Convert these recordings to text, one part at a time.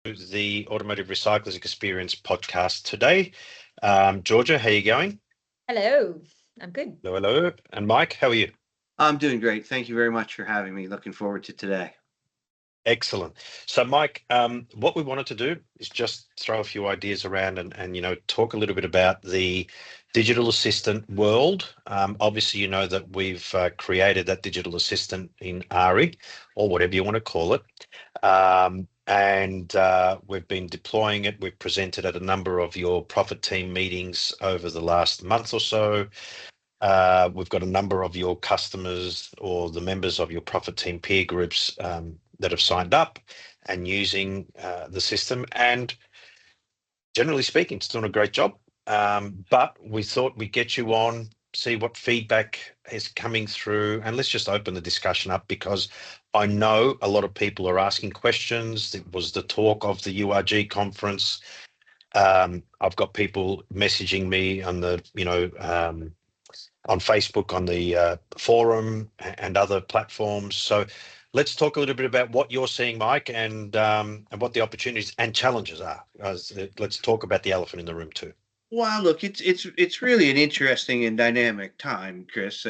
the Automotive Recyclers Experience podcast today. Georgia, how are you going? Hello, I'm good. Hello, hello. And Mike, how are you? I'm doing great. Thank you very much for having me. Looking forward to today. Excellent. So, Mike, what we wanted to do is just throw a few ideas around and talk a little bit about the digital assistant world. Obviously, you know that we've created that digital assistant in ARI, or whatever you want to call it. And we've been deploying it. We've presented at a number of your profit team meetings over the last month or so. We've got a number of your customers or the members of your profit team peer groups that have signed up and using the system. And generally speaking, it's doing a great job. But we thought we'd get you on, see what feedback is coming through, and let's just open the discussion up because I know a lot of people are asking questions. It was the talk of the URG conference. I've got people messaging me on on Facebook, on the forum and other platforms. So let's talk a little bit about what you're seeing, Mike, and what the opportunities and challenges are. Let's talk about the elephant in the room too. Wow, look, it's really an interesting and dynamic time, Chris,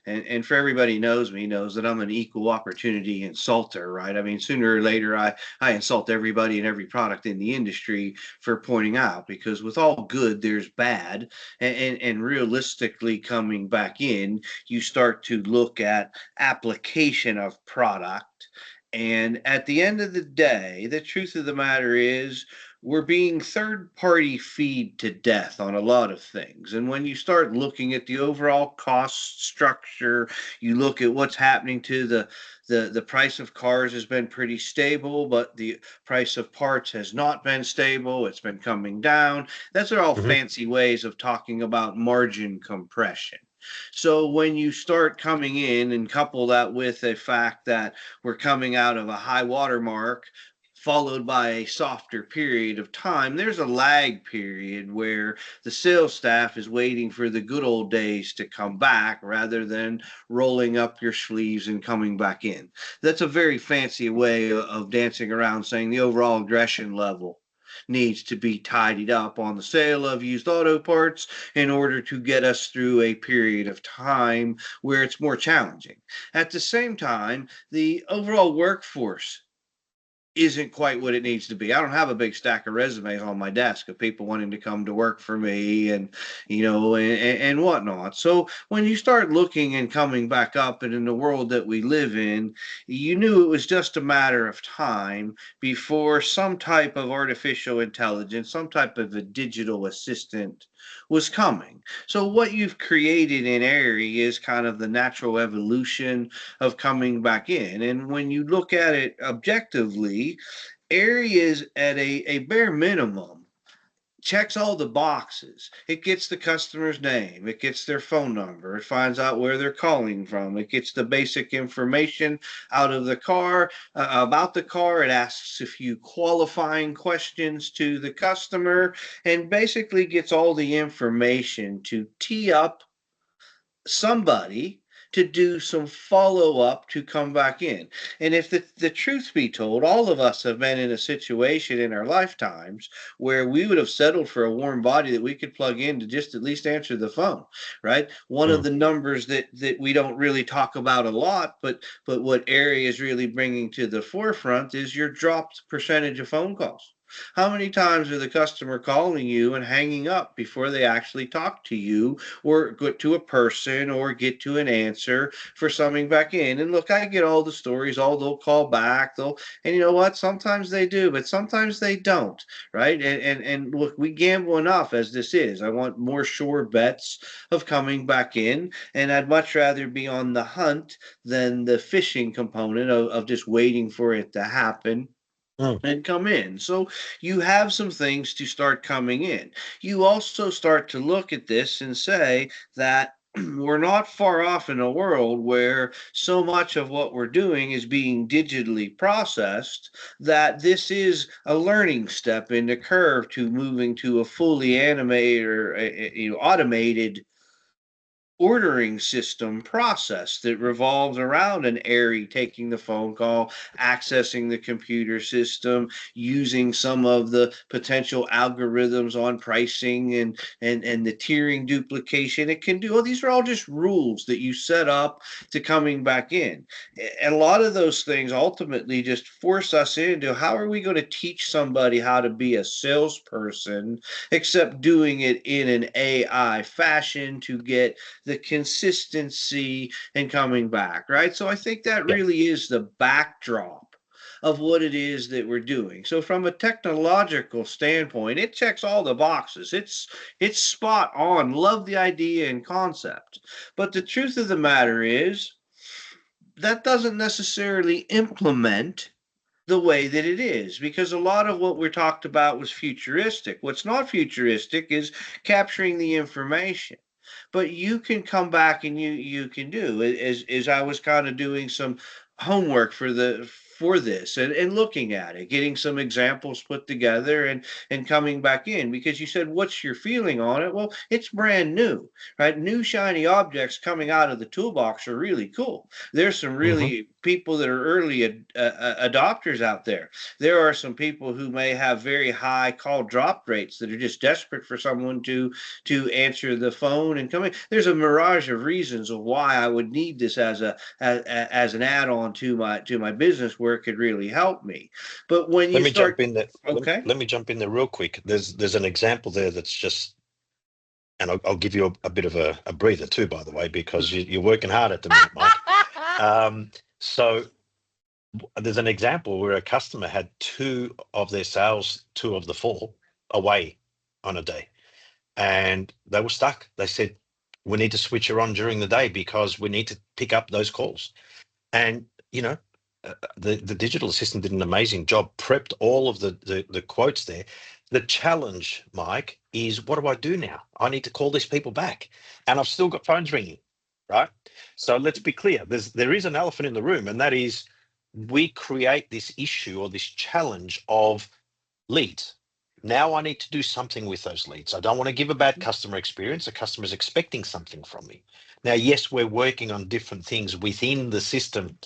and for everybody knows me knows that I'm an equal opportunity insulter, right? I mean, sooner or later, I insult everybody and every product in the industry for pointing out because with all good, there's bad, and realistically coming back in, you start to look at application of product. And at the end of the day, the truth of the matter is we're being third party feed to death on a lot of things. And when you start looking at the overall cost structure, you look at what's happening to the price of cars has been pretty stable, but the price of parts has not been stable. It's been coming down. That's are all Mhm. fancy ways of talking about margin compression. So when you start coming in and couple that with a fact that we're coming out of a high water mark followed by a softer period of time, there's a lag period where the sales staff is waiting for the good old days to come back rather than rolling up your sleeves and coming back in. That's a very fancy way of dancing around saying the overall aggression level needs to be tidied up on the sale of used auto parts in order to get us through a period of time where it's more challenging. At the same time, the overall workforce isn't quite what it needs to be. I don't have a big stack of resumes on my desk of people wanting to come to work for me and whatnot. So when you start looking and coming back up and in the world that we live in, you knew it was just a matter of time before some type of artificial intelligence, some type of a digital assistant was coming. So what you've created in Airy is kind of the natural evolution of coming back in. And when you look at it objectively, Airy is at a bare minimum checks all the boxes. It gets the customer's name, it gets their phone number, it finds out where they're calling from, it gets the basic information out of the car about the car. It asks a few qualifying questions to the customer and basically gets all the information to tee up somebody to do some follow up to come back in. And if the truth be told, all of us have been in a situation in our lifetimes where we would have settled for a warm body that we could plug in to just at least answer the phone, right? One of Mm. the numbers that we don't really talk about a lot, but what area is really bringing to the forefront is your dropped percentage of phone calls. How many times are the customer calling you and hanging up before they actually talk to you or get to a person or get to an answer for something back in? And look, I get all the stories, all they'll call back, and you know what? Sometimes they do, but sometimes they don't, right? And look, we gamble enough as this is. I want more sure bets of coming back in, and I'd much rather be on the hunt than the fishing component of just waiting for it to happen Mm. and come in. So you have some things to start coming in. You also start to look at this and say that we're not far off in a world where so much of what we're doing is being digitally processed that this is a learning step in the curve to moving to a fully animated or automated ordering system process that revolves around an ARI taking the phone call, accessing the computer system, using some of the potential algorithms on pricing and the tiering duplication. It can do, well, these are all just rules that you set up to coming back in. And a lot of those things ultimately just force us into how are we going to teach somebody how to be a salesperson, except doing it in an AI fashion to get the consistency and coming back, right? So I think that Yeah. really is the backdrop of what it is that we're doing. So from a technological standpoint, it checks all the boxes. It's spot on. Love the idea and concept. But the truth of the matter is that doesn't necessarily implement the way that it is, because a lot of what we talked about was futuristic. What's not futuristic is capturing the information. But you can come back and you can do as I was kind of doing some homework for this and looking at it, getting some examples put together and coming back in, because you said what's your feeling on it? Well, it's brand new, right? New shiny objects coming out of the toolbox are really cool. There's some Hmm. really people that are early adopters out there. There are some people who may have very high call drop rates that are just desperate for someone to answer the phone and come in. There's a mirage of reasons of why I would need this as an add-on to my business where it could really help me. But when Let you me jump start, in there. okay, Let me jump in there real quick. There's an example there that's just, and I'll give you a bit of a breather too, by the way, because you're working hard at the minute, Mike. So there's an example where a customer had two of their sales, two of the four away on a day, and they were stuck. They said, we need to switch her on during the day because we need to pick up those calls. And, the digital assistant did an amazing job, prepped all of the quotes there. The challenge, Mike, is what do I do now? I need to call these people back, and I've still got phones ringing, right? So let's be clear. There is an elephant in the room, and that is we create this issue or this challenge of leads. Now I need to do something with those leads. I don't want to give a bad customer experience. The customer is expecting something from me. Now, yes, we're working on different things within the system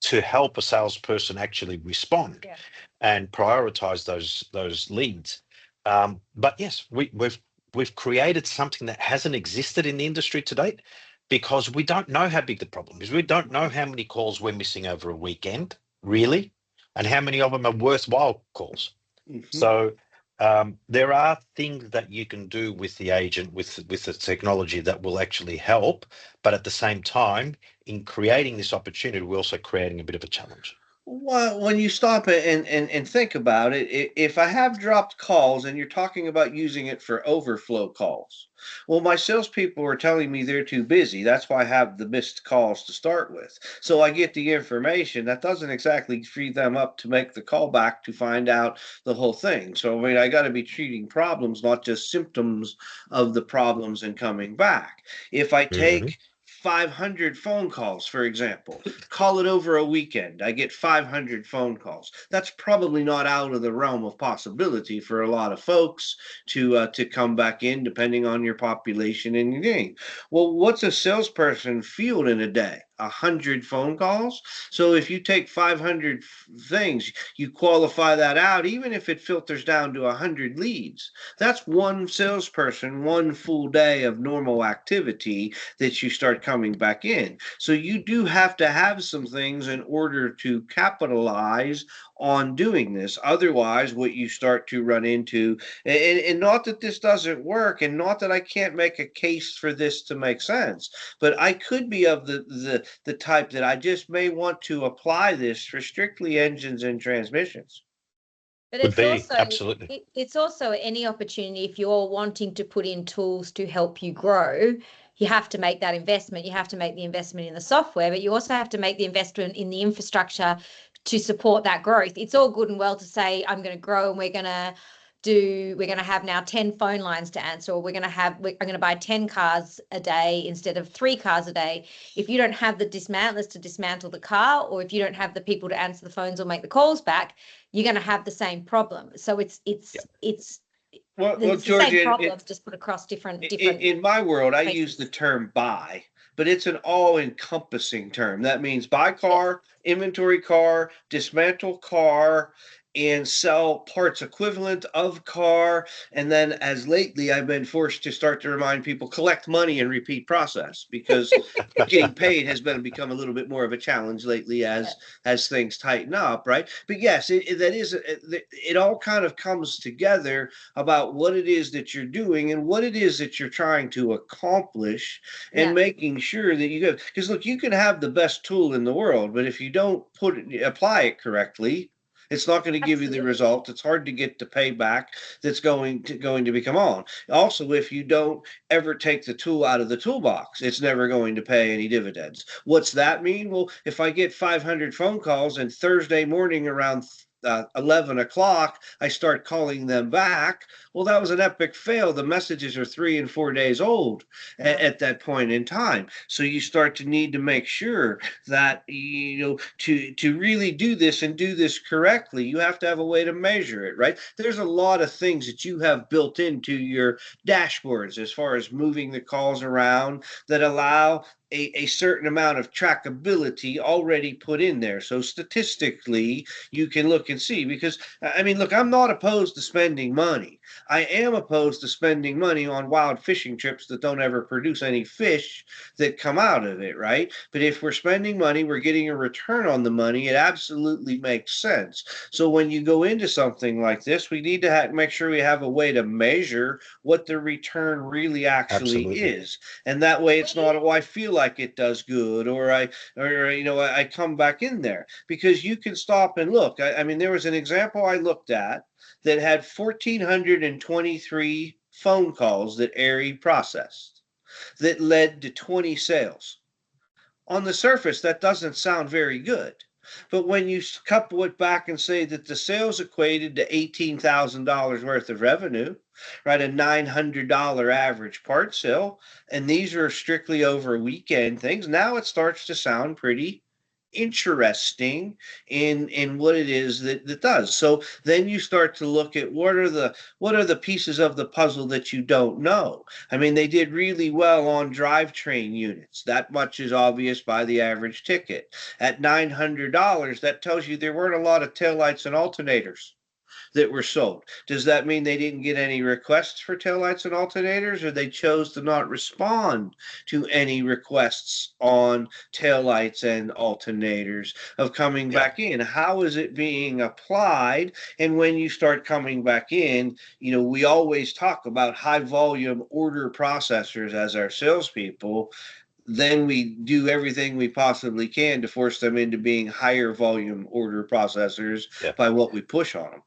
to help a salesperson actually respond Yeah. and prioritize those leads. But yes, we've created something that hasn't existed in the industry to date because we don't know how big the problem is. We don't know how many calls we're missing over a weekend, really, and how many of them are worthwhile calls. mhm. So there are things that you can do with the agent, with the technology that will actually help. But at the same time, in creating this opportunity, we're also creating a bit of a challenge. Well, when you stop it and think about it, if I have dropped calls and you're talking about using it for overflow calls, well, my salespeople are telling me they're too busy. That's why I have the missed calls to start with. So I get the information that doesn't exactly free them up to make the call back to find out the whole thing. So, I mean, I got to be treating problems, not just symptoms of the problems and coming back. If I Mhm. take 500 phone calls, for example, call it over a weekend. I get 500 phone calls. That's probably not out of the realm of possibility for a lot of folks to come back in, depending on your population and your game. Well, what's a salesperson field in a day? 100 phone calls. So if you take 500 things, you qualify that out, even if it filters down to 100 leads. That's one salesperson, one full day of normal activity that you start coming back in. So you do have to have some things in order to capitalize on doing this. Otherwise, what you start to run into, and not that this doesn't work, and not that I can't make a case for this to make sense, but I could be of the type that I just may want to apply this for strictly engines and transmissions. But Could it's be, also absolutely. it's also any opportunity if you're wanting to put in tools to help you grow, you have to make that investment. You have to make the investment in the software, but you also have to make the investment in the infrastructure to support that growth. It's all good and well to say, I'm going to grow and we're going to have now 10 phone lines to answer, or I'm going to buy 10 cars a day instead of 3 cars a day. If you don't have the dismantlers to dismantle the car, or if you don't have the people to answer the phones or make the calls back, you're going to have the same problem. So Yeah. it's Well, It's the George, same problems, just put across different. in my world, I use the places. term buy, but it's an all-encompassing term. That means buy car, inventory car, dismantle car, and sell parts equivalent of car. And then, as lately, I've been forced to start to remind people collect money and repeat process because getting paid has become a little bit more of a challenge lately as things tighten up, right? But yes, it all kind of comes together about what it is that you're doing and what it is that you're trying to accomplish, and making sure that you go, because look, you can have the best tool in the world, but if you don't apply it correctly, it's not going to give you the result. It's hard to get the payback that's going to become on. Also, if you don't ever take the tool out of the toolbox, it's never going to pay any dividends. What's that mean? Well, if I get 500 phone calls and Thursday morning around 11 o'clock, I start calling them back. Well, that was an epic fail. The messages are 3 and 4 days old at that point in time. So you start to need to make sure that, to really do this and do this correctly, you have to have a way to measure it, right? There's a lot of things that you have built into your dashboards as far as moving the calls around that allow a certain amount of trackability already put in there. So statistically, you can look and see, because I mean, look, I'm not opposed to spending money. I am opposed to spending money on wild fishing trips that don't ever produce any fish that come out of it, right? But if we're spending money, we're getting a return on the money. It absolutely makes sense. So when you go into something like this, we need to make sure we have a way to measure what the return really actually is. And that way it's not, oh, I feel like it does good, or I come back in there, because you can stop and look. I mean, there was an example I looked at that had 1,423 phone calls that Airy processed that led to 20 sales. On the surface, that doesn't sound very good. But when you couple it back and say that the sales equated to $18,000 worth of revenue, right, a $900 average part sale, and these are strictly over weekend things, now it starts to sound pretty interesting in what it is that does. So then you start to look at what are the pieces of the puzzle that you don't know. I mean, they did really well on drivetrain units. That much is obvious by the average ticket. At $900, that tells you there weren't a lot of taillights and alternators that were sold. Does that mean they didn't get any requests for taillights and alternators, or they chose to not respond to any requests on taillights and alternators of coming back in? How is it being applied? And when you start coming back in, we always talk about high volume order processors as our salespeople. Then we do everything we possibly can to force them into being higher volume order processors by what we push on them.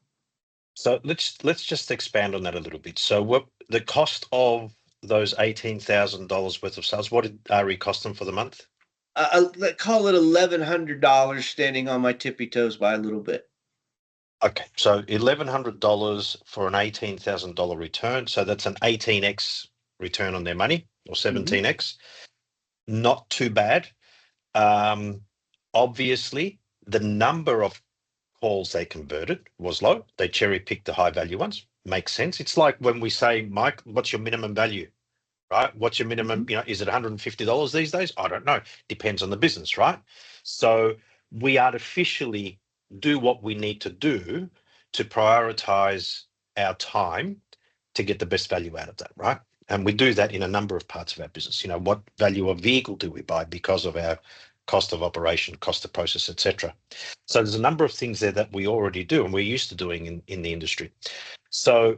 So let's just expand on that a little bit. So what the cost of those $18,000 worth of sales, what did RE cost them for the month? Call it $1,100, standing on my tippy toes by a little bit. Okay, so $1,100 for an $18,000 return. So that's an 18x return on their money, or 17x. Not too bad. Obviously, the number of calls they converted was low. They cherry picked the high value ones. Makes sense. It's like when we say, Mike, what's your minimum value, right? What's your minimum, is it $150 these days? I don't know. Depends on the business, right? So we artificially do what we need to do to prioritize our time to get the best value out of that, right? And we do that in a number of parts of our business. What value of vehicle do we buy because of our cost of operation, cost of process, etc. So there's a number of things there that we already do and we're used to doing in the industry. So,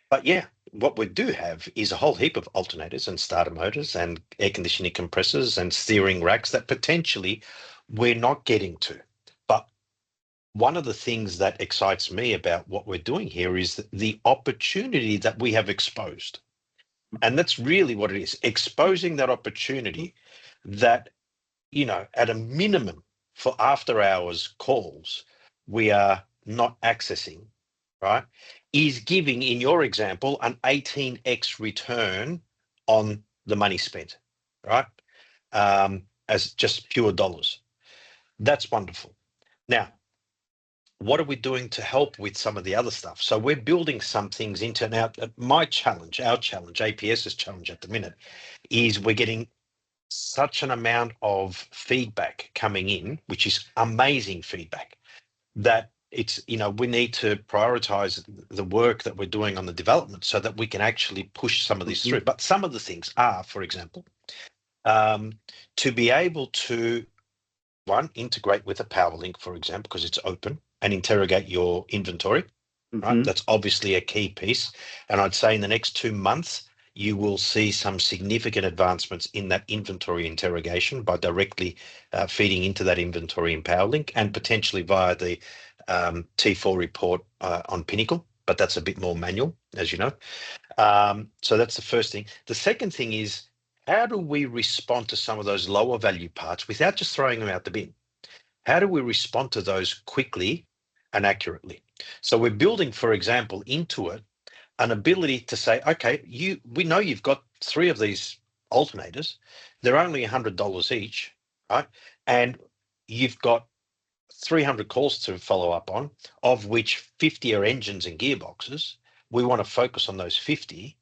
but yeah, what we do have is a whole heap of alternators and starter motors and air conditioning compressors and steering racks that potentially we're not getting to. But one of the things that excites me about what we're doing here is the opportunity that we have exposed. And that's really what it is, exposing that opportunity that, at a minimum for after hours calls, we are not accessing, right, is giving, in your example, an 18x return on the money spent, right, as just pure dollars. That's wonderful. Now, what are we doing to help with some of the other stuff? So we're building some things into now. My challenge, our challenge, APS's challenge at the minute is we're getting such an amount of feedback coming in, which is amazing feedback, that it's, we need to prioritize the work that we're doing on the development so that we can actually push some of this through. But some of the things are, for example, to be able to, one, integrate with a power link, for example, because it's open, and interrogate your inventory, right? That's obviously a key piece. And I'd say in the next 2 months, you will see some significant advancements in that inventory interrogation by directly feeding into that inventory in PowerLink, and potentially via the T4 report on Pinnacle, but that's a bit more manual, as you know. So that's the first thing. The second thing is, how do we respond to some of those lower value parts without just throwing them out the bin? How do we respond to those quickly and accurately? So we're building, for example, into it an ability to say, okay, we know you've got 3 of these alternators. They're only $100 each, right? And you've got 300 calls to follow up on, of which 50 are engines and gearboxes. We want to focus on those 50.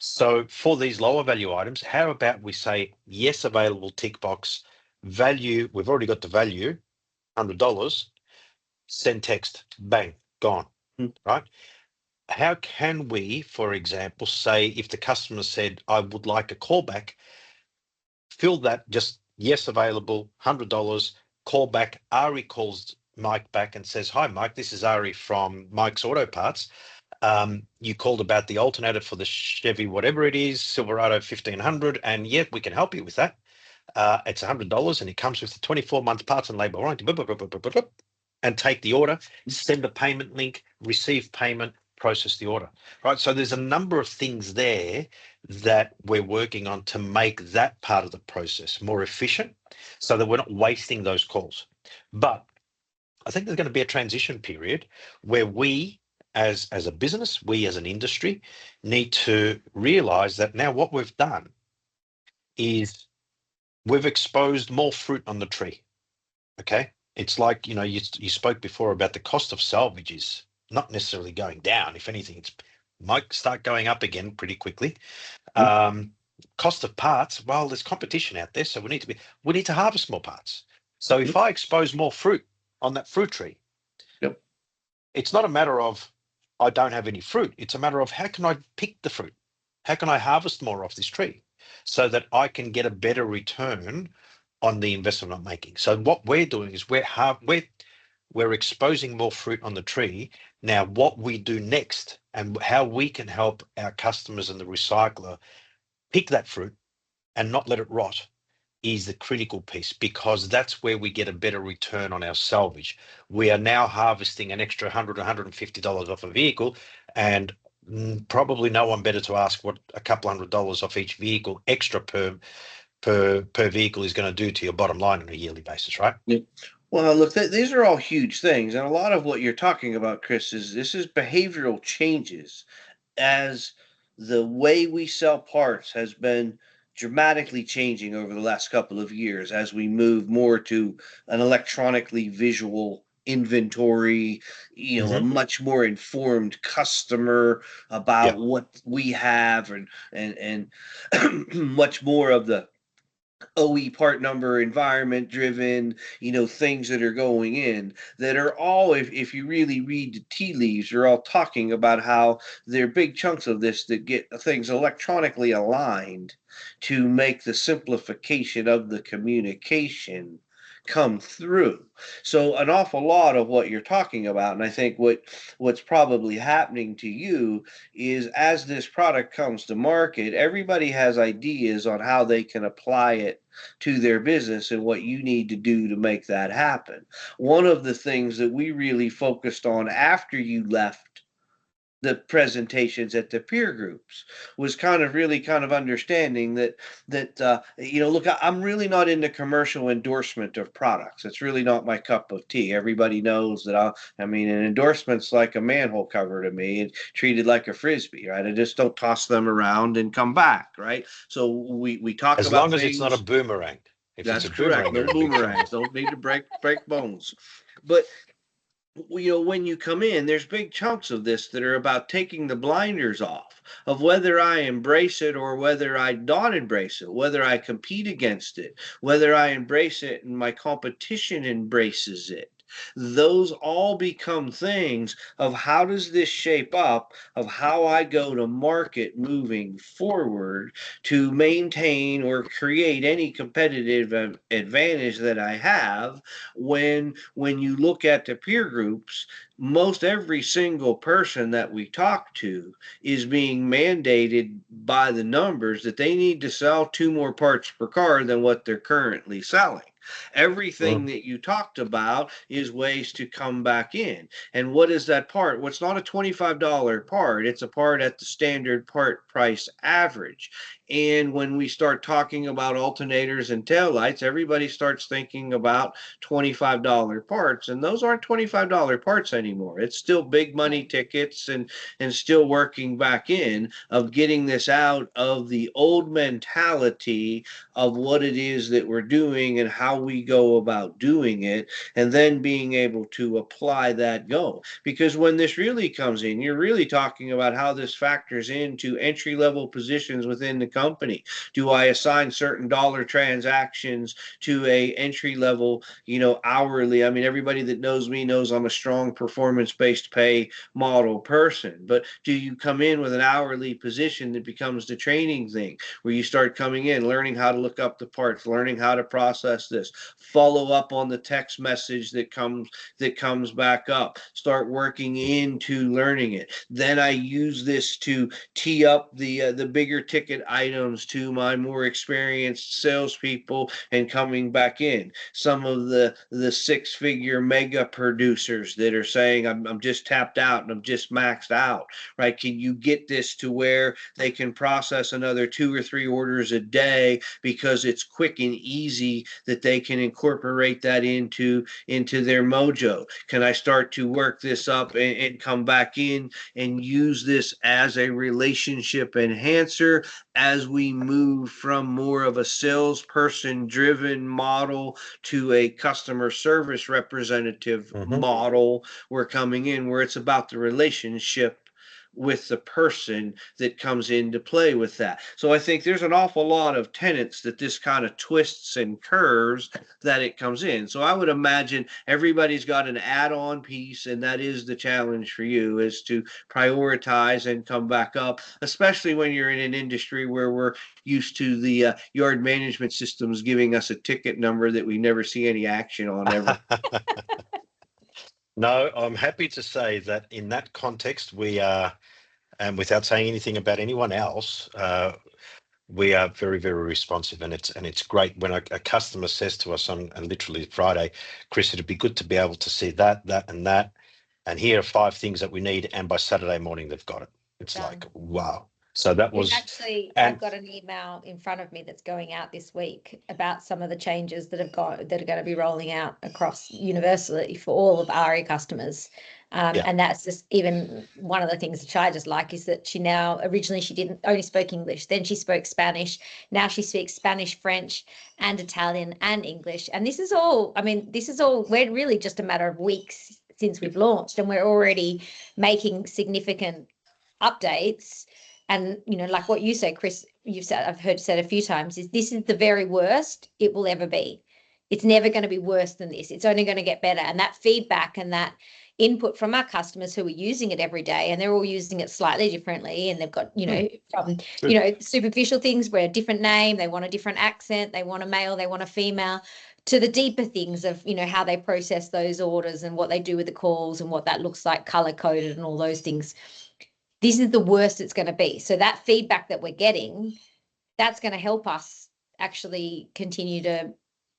So for these lower value items, how about we say, yes, available, tick box, value, we've already got the value, $100, send text, bang, gone, right? How can we, for example, say if the customer said, I would like a callback, fill that, just yes, available, $100, callback. Ari calls Mike back and says, hi, Mike, this is Ari from Mike's Auto Parts. You called about the alternator for the Chevy, whatever it is, Silverado 1500, and yeah, we can help you with that. It's $100 and it comes with the 24-month parts and labor warranty, and take the order, send a payment link, receive payment, process the order, right? So there's a number of things there that we're working on to make that part of the process more efficient so that we're not wasting those calls. But I think there's going to be a transition period where we, as a business, we as an industry, need to realize that now what we've done is we've exposed more fruit on the tree. Okay, it's like, you spoke before about the cost of salvage is not necessarily going down. If anything, it might start going up again pretty quickly. Cost of parts, well, there's competition out there, so we need to harvest more parts. So if I expose more fruit on that fruit tree, it's not a matter of I don't have any fruit. It's a matter of how can I pick the fruit? How can I harvest more off this tree so that I can get a better return on the investment I'm making? So what we're doing is we're exposing more fruit on the tree. Now, what we do next and how we can help our customers and the recycler pick that fruit and not let it rot is the critical piece, because that's where we get a better return on our salvage. We are now harvesting an extra $100, $150 off a vehicle, and probably no one better to ask what a couple $100 off each vehicle extra per vehicle is going to do to your bottom line on a yearly basis, right? Yeah. Well, look, these are all huge things, and a lot of what you're talking about, Chris, is behavioral changes as the way we sell parts has been dramatically changing over the last couple of years as we move more to an electronically visual inventory, a much more informed customer about what we have, and much more of the OE part number, environment driven, things that are going in that are all, if you really read the tea leaves, they're all talking about how there are big chunks of this that get things electronically aligned to make the simplification of the communication come through. So an awful lot of what you're talking about, and I think what's probably happening to you is as this product comes to market, everybody has ideas on how they can apply it to their business and what you need to do to make that happen. One of the things that we really focused on after you left the presentations at the peer groups was kind of understanding that look, I'm really not into commercial endorsement of products. It's really not my cup of tea. Everybody knows that an endorsement's like a manhole cover to me, and treated like a frisbee, right? I just don't toss them around and come back, right? So we talk as about long as it's not a boomerang. If that's correct. No boomerangs. Don't need to break bones. But when you come in, there's big chunks of this that are about taking the blinders off of whether I embrace it or whether I not embrace it, whether I compete against it, whether I embrace it and my competition embraces it. Those all become things of how does this shape up of how I go to market moving forward to maintain or create any competitive advantage that I have. When you look at the peer groups, most every single person that we talk to is being mandated by the numbers that they need to sell 2 more parts per car than what they're currently selling. Everything Mm. that you talked about is ways to come back in. And what is that part? Well, it's not a $25 part, it's a part at the standard part price average. And when we start talking about alternators and taillights, everybody starts thinking about $25 parts, and those aren't $25 parts anymore. It's still big money tickets and still working back in of getting this out of the old mentality of what it is that we're doing and how we go about doing it, and then being able to apply that goal. Because when this really comes in, you're really talking about how this factors into entry level positions within the company. Do I assign certain dollar transactions to a entry level, hourly? I mean, everybody that knows me knows I'm a strong performance based pay model person. But do you come in with an hourly position that becomes the training thing, where you start coming in, learning how to look up the parts, learning how to process this, follow up on the text message that comes back up, start working into learning it. Then I use this to tee up the bigger ticket items to my more experienced salespeople and coming back in. Some of the 6-figure mega producers that are saying I'm just tapped out and I'm just maxed out, right? Can you get this to where they can process another 2 or 3 orders a day because it's quick and easy that they can incorporate that into their mojo? Can I start to work this up and come back in and use this as a relationship enhancer as we move from more of a salesperson driven model to a customer service representative Mhm. model? We're coming in where it's about the relationship with the person that comes into play with that. So I think there's an awful lot of tenets that this kind of twists and curves that it comes in. So I would imagine everybody's got an add-on piece, and that is the challenge for you, is to prioritize and come back up, especially when you're in an industry where we're used to the yard management systems giving us a ticket number that we never see any action on ever. No, I'm happy to say that in that context, we are, and without saying anything about anyone else, we are very, very responsive, and it's great when a customer says to us on and literally Friday, Chris, it'd be good to be able to see that, and that, and here are 5 things that we need, and by Saturday morning they've got it. It's like, Done. wow. So that We've was, actually, I've and got an email in front of me that's going out this week about some of the changes that are going to be rolling out across universally for all of RE customers. yeah, And that's just even one of the things that I just like is that she now, originally she didn't only spoke English, then she spoke Spanish. Now she speaks Spanish, French, and Italian and English. And this is all, I mean, we're really just a matter of weeks since we've launched, and we're already making significant updates. And like what you say, Chris, you've said, I've heard said a few times, is this is the very worst it will ever be. It's never going to be worse than this. It's only going to get better. And that feedback and that input from our customers who are using it every day, and they're all using it slightly differently, and they've got from superficial things where a different name, they want a different accent, they want a male, they want a female, to the deeper things of how they process those orders and what they do with the calls and what that looks like, color coded and all those things. This is the worst it's going to be. So that feedback that we're getting, that's going to help us actually continue to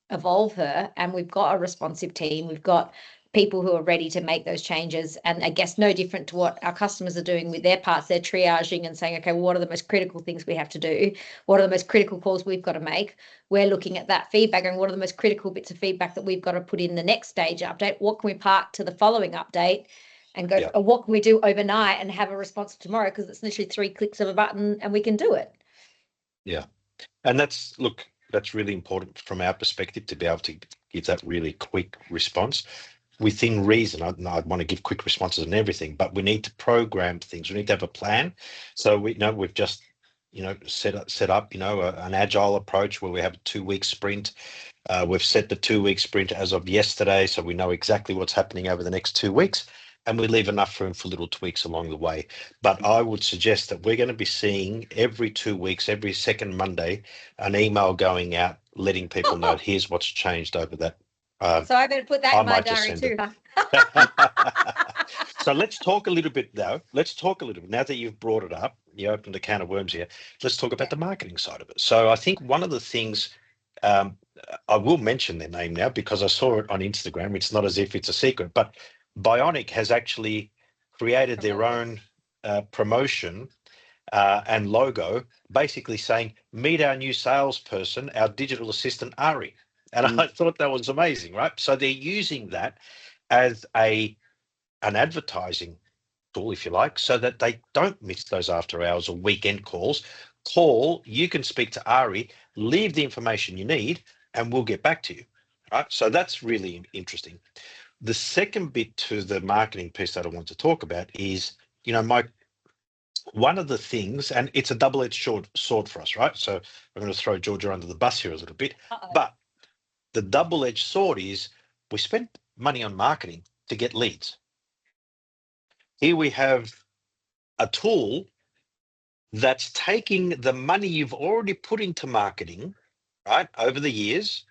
evolve her. And we've got a responsive team. We've got people who are ready to make those changes. And I guess no different to what our customers are doing with their parts. They're triaging and saying, okay, well, what are the most critical things we have to do? What are the most critical calls we've got to make? We're looking at that feedback and what are the most critical bits of feedback that we've got to put in the next stage update? What can we park to the following update? And go, or what can we do overnight and have a response tomorrow? Because it's literally 3 clicks of a button and we can do it. yeah. And that's really important from our perspective to be able to give that really quick response. within reason. I want to give quick responses and everything, but we need to program things. We need to have a plan. So we know we've just, set up, an agile approach where we have a 2-week sprint. We've set the 2-week sprint as of yesterday, so we know exactly what's happening over the next 2 weeks, and we leave enough room for little tweaks along the way. But I would suggest that we're going to be seeing every 2 weeks, every second Monday, an email going out letting people know here's what's changed over that. So I better put that in my diary too. So let's talk a little bit though. Now that you've brought it up, you opened a can of worms here. Let's talk about the marketing side of it. So I think one of the things, I will mention their name now because I saw it on Instagram. It's not as if it's a secret, but Bionic has actually created their own promotion and logo, basically saying, meet our new salesperson, our digital assistant, Ari. And I thought that was amazing, right? So they're using that as an advertising tool, if you like, so that they don't miss those after hours or weekend calls. You can speak to Ari, leave the information you need, and we'll get back to you. Right. So that's really interesting. The second bit to the marketing piece that I want to talk about is, Mike, one of the things, and it's a double-edged sword for us, right? So I'm going to throw Georgia under the bus here a little bit. But the double-edged sword is we spent money on marketing to get leads. Here we have a tool that's taking the money you've already put into marketing, right, over the years,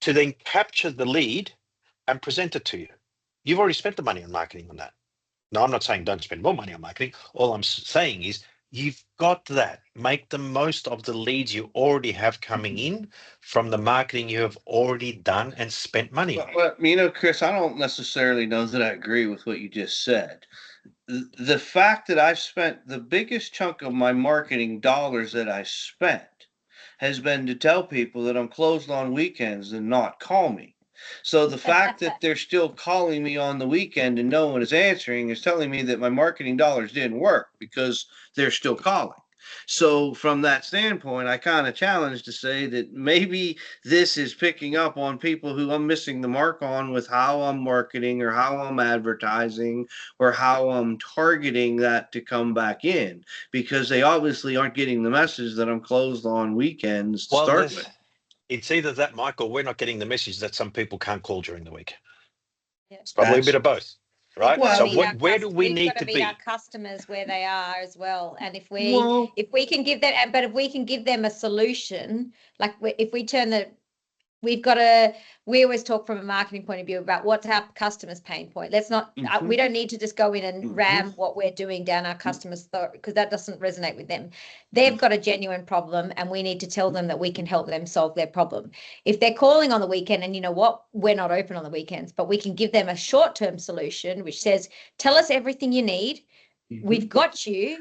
to then capture the lead and present it to you. You've already spent the money on marketing on that. Now, I'm not saying don't spend more money on marketing. All I'm saying is you've got that. Make the most of the leads you already have coming in from the marketing you have already done and spent money on. Well, Chris, I don't necessarily know that I agree with what you just said. The fact that I've spent the biggest chunk of my marketing dollars that I spent has been to tell people that I'm closed on weekends and not call me. So the fact that they're still calling me on the weekend and no one is answering is telling me that my marketing dollars didn't work because they're still calling. So from that standpoint, I kind of challenge to say that maybe this is picking up on people who I'm missing the mark on with how I'm marketing or how I'm advertising or how I'm targeting that to come back in, because they obviously aren't getting the message that I'm closed on weekends to start with. It's either that, Mike, or we're not getting the message that some people can't call during the week. Yeah. It's probably a bit of both, right? Well, so where do we need to be? Our customers where they are as well, and if we can give them, but if we can give them a solution, like if we turn we always talk from a marketing point of view about what's our customer's pain point. Let's not, we don't need to just go in and ram what we're doing down our customers' throat, because that doesn't resonate with them. They've got a genuine problem and we need to tell them that we can help them solve their problem. If they're calling on the weekend, and you know what, we're not open on the weekends, but we can give them a short-term solution which says, tell us everything you need. We've got you.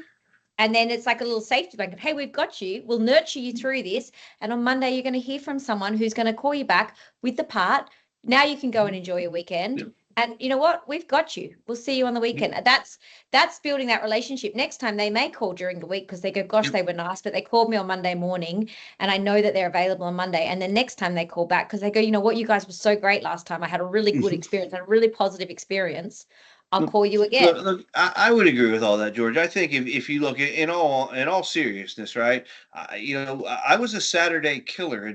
And then it's like a little safety blanket. Hey, we've got you. We'll nurture you through this. And on Monday, you're going to hear from someone who's going to call you back with the part. Now you can go and enjoy your weekend. Yep. And you know what? We've got you. We'll see you on the weekend. Yep. That's building that relationship. Next time they may call during the week because they go, gosh, they were nice, but they called me on Monday morning and I know that they're available on Monday. And then next time they call back because they go, you know what? You guys were so great last time. I had a really good experience, a really positive experience. I'll call you again. Look, I would agree with all that, George. I think if you look at in all seriousness, right? I was a Saturday killer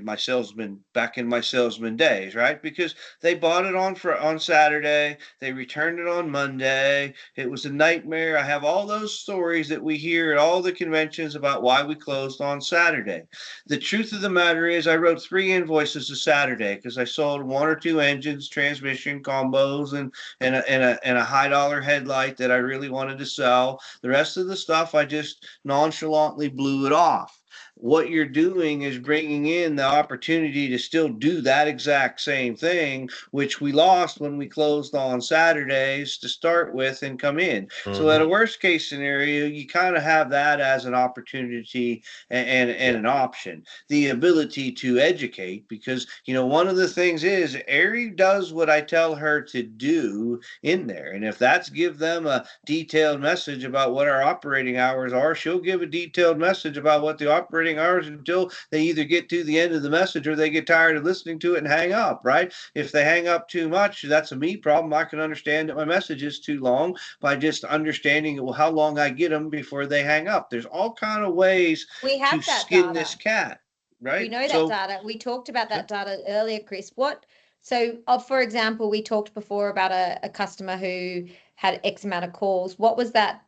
back in my salesman days, right? Because they bought it on Saturday, they returned it on Monday. It was a nightmare. I have all those stories that we hear at all the conventions about why we closed on Saturday. The truth of the matter is, I wrote 3 invoices a Saturday because I sold 1 or 2 engines, transmission combos, and a high dollar headlight that I really wanted to sell. The rest of the stuff, I just nonchalantly blew it off. What you're doing is bringing in the opportunity to still do that exact same thing, which we lost when we closed on Saturdays to start with and come in. So at a worst case scenario, you kind of have that as an opportunity and an option. The ability to educate, because, one of the things is Ari does what I tell her to do in there. And if that's give them a detailed message about what our operating hours are, she'll give a detailed message about what the operating hours until they either get to the end of the message or they get tired of listening to it and hang up, right? If they hang up too much, that's a me problem. I can understand that my message is too long by just understanding, well, how long I get them before they hang up. There's all kind of ways We to have that skin data. this cat, right? We know that data. We talked about that data earlier, Chris. For example, we talked before about a customer who had X amount of calls. What was that?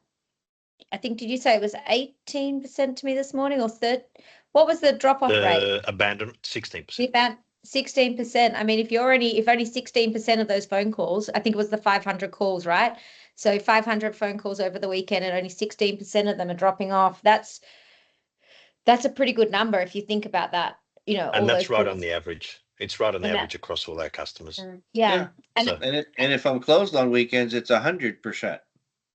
I think, did you say it was 18% to me this morning, or what was the drop-off rate? Abandonment, 16%. About 16%. I mean, if only 16% of those phone calls, I think it was the 500 calls, right? So 500 phone calls over the weekend and only 16% of them are dropping off. That's a pretty good number if you think about that, And that's right on calls. the average. It's right on the average across all our customers. Yeah. And if I'm closed on weekends, it's 100%.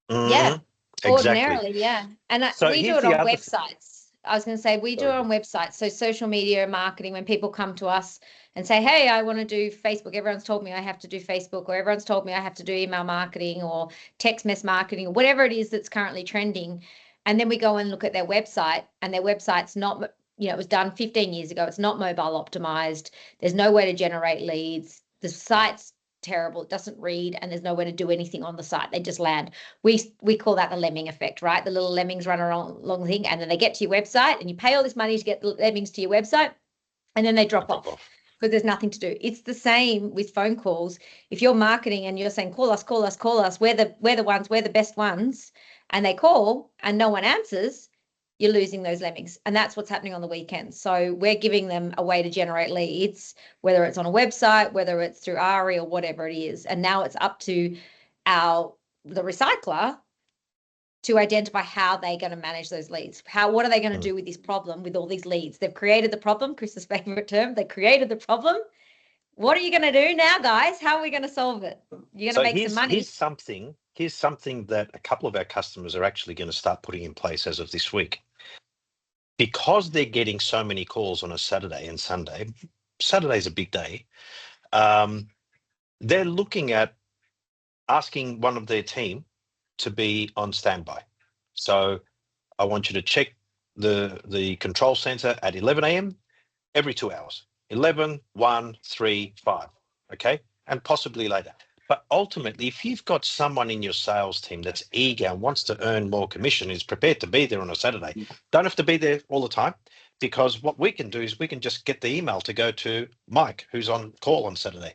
Yeah. Exactly. Ordinarily, yeah. And we do it on websites. I was going to say we do it on websites. So social media marketing, when people come to us and say, hey, I want to do Facebook. Everyone's told me I have to do Facebook, or everyone's told me I have to do email marketing or text message marketing, or whatever it is that's currently trending. And then we go and look at their website, and their website's not, it was done 15 years ago. It's not mobile optimized. There's no way to generate leads. The site's terrible. It doesn't read, and there's nowhere to do anything on the site. They just land. We call that the lemming effect, right? The little lemmings run along the thing, and then they get to your website, and you pay all this money to get the lemmings to your website, and then they drop off because there's nothing to do. It's the same with phone calls. If you're marketing and you're saying, call us, we're the best ones, and they call and no one answers, you're losing those lemmings. And that's what's happening on the weekends. So we're giving them a way to generate leads, whether it's on a website, whether it's through ARI or whatever it is. And now it's up to the recycler to identify how they're going to manage those leads. What are they going to do with this problem, with all these leads? They've created the problem, Chris's favorite term. They created the problem. What are you going to do now, guys? How are we going to solve it? You're going to make some money. Here's something that a couple of our customers are actually going to start putting in place as of this week. Because they're getting so many calls on a Saturday and Sunday, Saturday's a big day, they're looking at asking one of their team to be on standby. So I want you to check the control center at 11 a.m. every 2 hours, 11, 1, 3, 5, okay? And possibly later. But ultimately, if you've got someone in your sales team that's eager and wants to earn more commission, is prepared to be there on a Saturday, don't have to be there all the time, because what we can do is we can just get the email to go to Mike, who's on call on Saturday.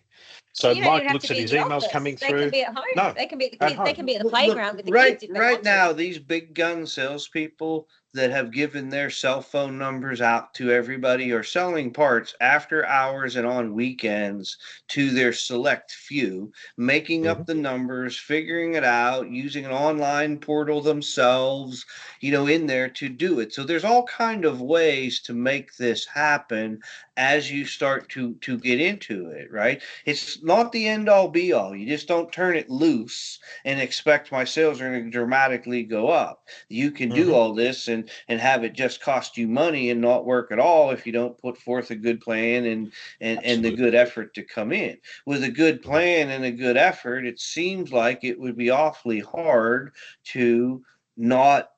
So Mike looks at his emails coming through. They can be at home. No, they can be at the kids. They can be at the playground with the kids. Right now, these big gun salespeople that have given their cell phone numbers out to everybody are selling parts after hours and on weekends to their select few, making up the numbers, figuring it out, using an online portal themselves, in there to do it. So there's all kind of ways to make this happen as you start to get into it, right? It's not the end all be all. You just don't turn it loose and expect my sales are going to dramatically go up. You can do all this and have it just cost you money and not work at all if you don't put forth a good plan and the good effort to come in. With a good plan and a good effort, it seems like it would be awfully hard to not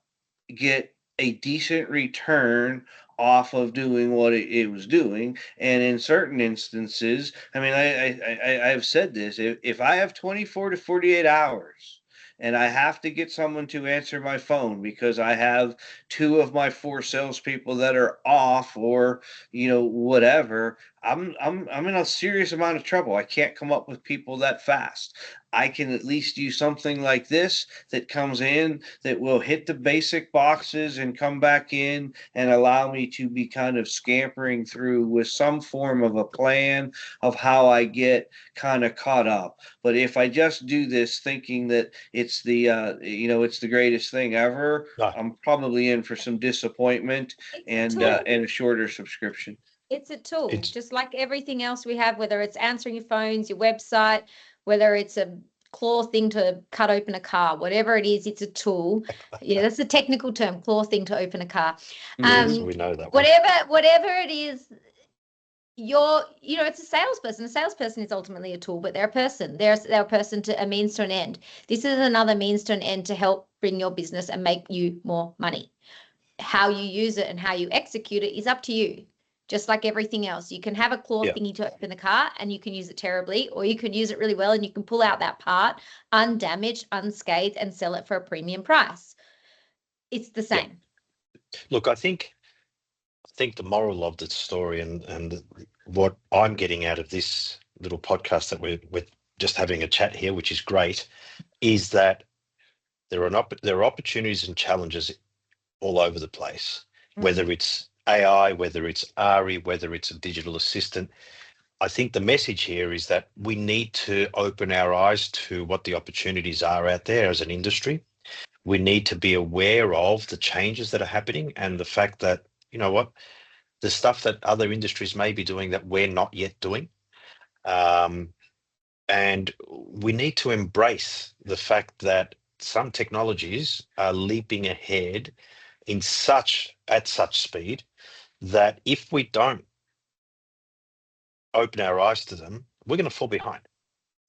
get a decent return off of doing what it was doing. And in certain instances, I mean, I've said this, if I have 24 to 48 hours and I have to get someone to answer my phone because I have 2 of my 4 salespeople that are off or, whatever, I'm in a serious amount of trouble. I can't come up with people that fast. I can at least use something like this that comes in that will hit the basic boxes and come back in and allow me to be kind of scampering through with some form of a plan of how I get kind of caught up. But if I just do this thinking that it's it's the greatest thing ever, I'm probably in for some disappointment and a shorter subscription. It's a tool, just like everything else we have, whether it's answering your phones, your website, whether it's a claw thing to cut open a car, whatever it is, it's a tool. Yeah, that's a technical term, claw thing to open a car. Yes, we know that. Whatever it is, it's a salesperson. A salesperson is ultimately a tool, but they're a person. They're a person to a means to an end. This is another means to an end to help bring your business and make you more money. how you use it and how you execute it is up to you. Just like everything else, you can have a claw thingy to open the car and you can use it terribly, or you can use it really well and you can pull out that part undamaged, unscathed, and sell it for a premium price. It's the same. Look, I think the moral of the story and what I'm getting out of this little podcast that we're just having a chat here, which is great, is that there are opportunities and challenges all over the place, whether it's AI, whether it's ARI, whether it's a digital assistant. I think the message here is that we need to open our eyes to what the opportunities are out there as an industry. We need to be aware of the changes that are happening and the fact that, you know what, the stuff that other industries may be doing that we're not yet doing. And we need to embrace the fact that some technologies are leaping ahead at such speed that if we don't open our eyes to them, we're going to fall behind.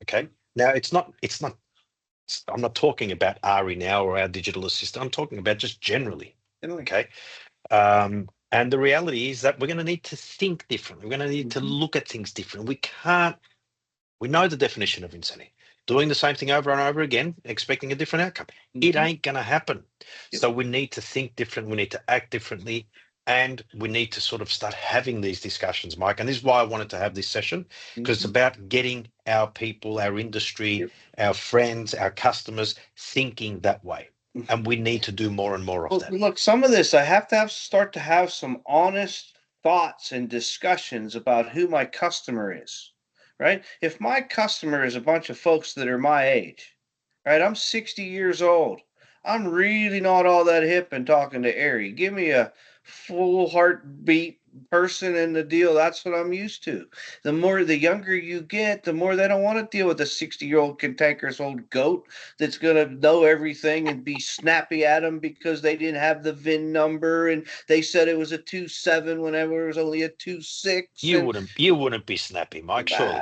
Okay. Now I'm not talking about ARI now or our digital assistant. I'm talking about just generally. Okay. And the reality is that we're going to need to think differently. We're going to need to look at things differently. We know the definition of insanity. Doing the same thing over and over again, expecting a different outcome. It ain't going to happen. So we need to think different. We need to act differently. And we need to sort of start having these discussions, Mike. And this is why I wanted to have this session, because it's about getting our people, our industry, our friends, our customers thinking that way. And we need to do more and more of that. Look, some of this, I have to start to have some honest thoughts and discussions about who my customer is, right? If my customer is a bunch of folks that are my age, right? I'm 60 years old. I'm really not all that hip and talking to ARI. Give me a full heartbeat person in the deal. That's what I'm used to. The younger you get, the more they don't want to deal with a 60-year-old cantankerous old goat that's going to know everything and be snappy at them because they didn't have the VIN number and they said it was a 27 whenever it was only a 26. You wouldn't be snappy, Mike, surely.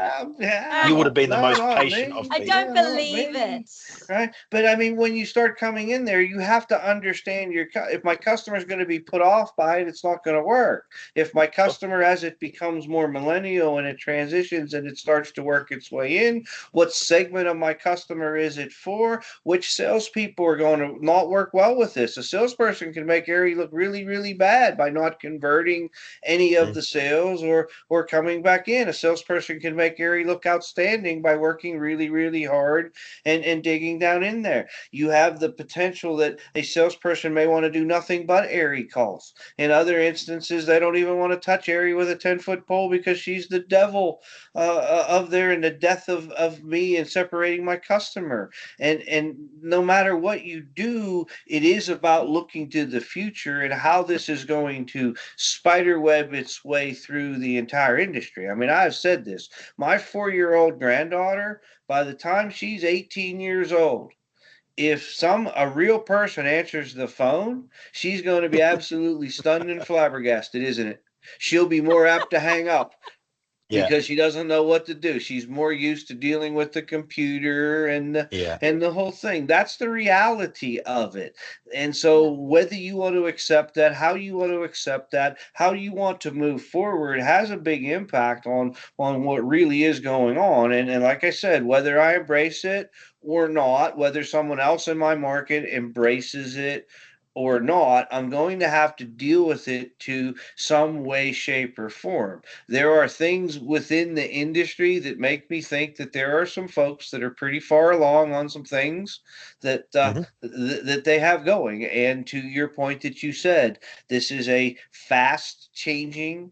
You would have been the most patient of people. I don't believe it. Right. But I mean, when you start coming in there, you have to understand if my customer is going to be put off by it, it's not going to work. If my customer, as it becomes more millennial and it transitions and it starts to work its way in, what segment of my customer is it for? Which salespeople are going to not work well with this? A salesperson can make ARI look really, really bad by not converting any of the sales or coming back in. A salesperson can make ARI look outstanding by working really, really hard and digging down in there. You have the potential that a salesperson may want to do nothing but ARI calls. In other instances, they don't even want to touch ARI with a 10-foot pole because she's the devil of there and the death of me and separating my customer. And no matter what you do, it is about looking to the future and how this is going to spiderweb its way through the entire industry. I mean, I've said this. My 4-year-old granddaughter, by the time she's 18 years old, if a real person answers the phone, she's going to be absolutely stunned and flabbergasted, isn't it? She'll be more apt to hang up because she doesn't know what to do. She's more used to dealing with the computer and the whole thing. That's the reality of it. And so whether you want to accept that, how you want to accept that, how you want to move forward has a big impact on what really is going on. And like I said, whether I embrace it or not, whether someone else in my market embraces it or not, I'm going to have to deal with it to some way, shape, or form. There are things within the industry that make me think that there are some folks that are pretty far along on some things that that they have going. And to your point that you said, this is a fast changing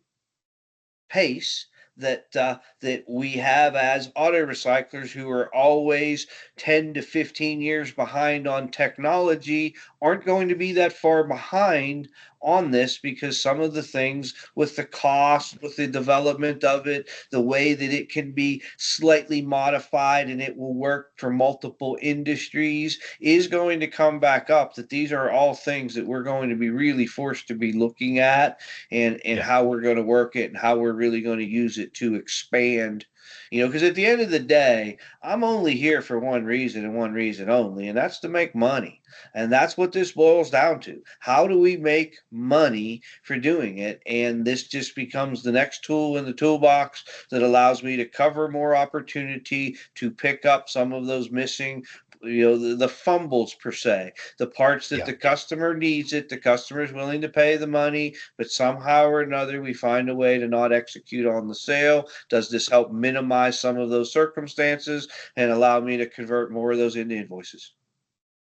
pace that we have as auto recyclers who are always 10 to 15 years behind on technology aren't going to be that far behind on this, because some of the things with the cost, with the development of it, the way that it can be slightly modified and it will work for multiple industries is going to come back up. That these are all things that we're going to be really forced to be looking at and how we're going to work it and how we're really going to use it to expand, because at the end of the day, I'm only here for one reason and one reason only, and that's to make money. And that's what this boils down to. How do we make money for doing it? And this just becomes the next tool in the toolbox that allows me to cover more opportunity, to pick up some of those missing, the fumbles per se, the parts that Yeah. the customer needs it, the customer is willing to pay the money, but somehow or another we find a way to not execute on the sale. Does this help minimize some of those circumstances and allow me to convert more of those into invoices?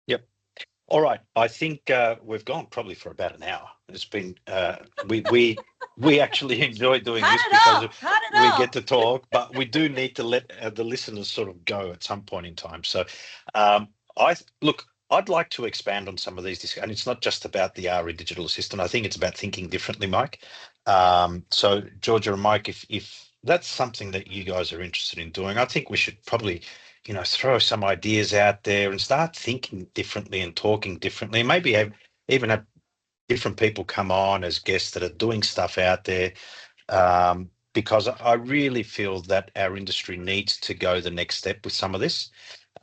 Yep. All right. I think we've gone probably for about an hour. It's been we actually enjoy doing Cut this it because off. Cut it we off. get to talk, but we do need to let the listeners sort of go at some point in time. So, look. I'd like to expand on some of these, and it's not just about the RE digital assistant. I think it's about thinking differently, Mike. So, Georgia and Mike, if that's something that you guys are interested in doing, I think we should probably throw some ideas out there and start thinking differently and talking differently. Maybe even have different people come on as guests that are doing stuff out there. Because I really feel that our industry needs to go the next step with some of this.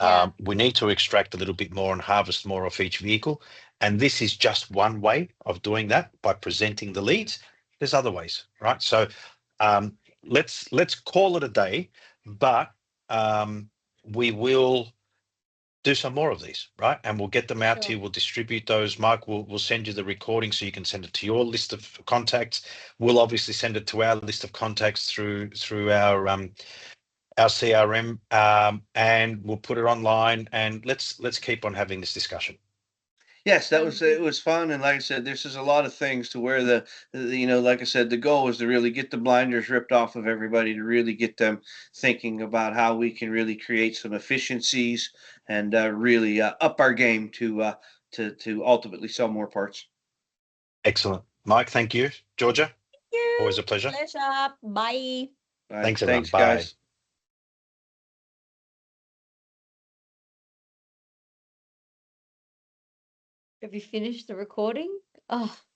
Yeah. We need to extract a little bit more and harvest more off each vehicle. And this is just one way of doing that by presenting the leads. There's other ways, right? So let's call it a day, but we will do some more of these, right? And we'll get them out to you. We'll distribute those. Mike, we'll send you the recording so you can send it to your list of contacts. We'll obviously send it to our list of contacts through our CRM, and we'll put it online. And let's keep on having this discussion. Yes, it was fun, and like I said, this is a lot of things to where like I said, the goal is to really get the blinders ripped off of everybody, to really get them thinking about how we can really create some efficiencies and really up our game to ultimately sell more parts. Excellent, Mike. Thank you, Georgia. Thank you. Always a pleasure. Pleasure. Bye. All right, Thanks, everyone. thanks, Bye. guys. Have you finished the recording? Oh.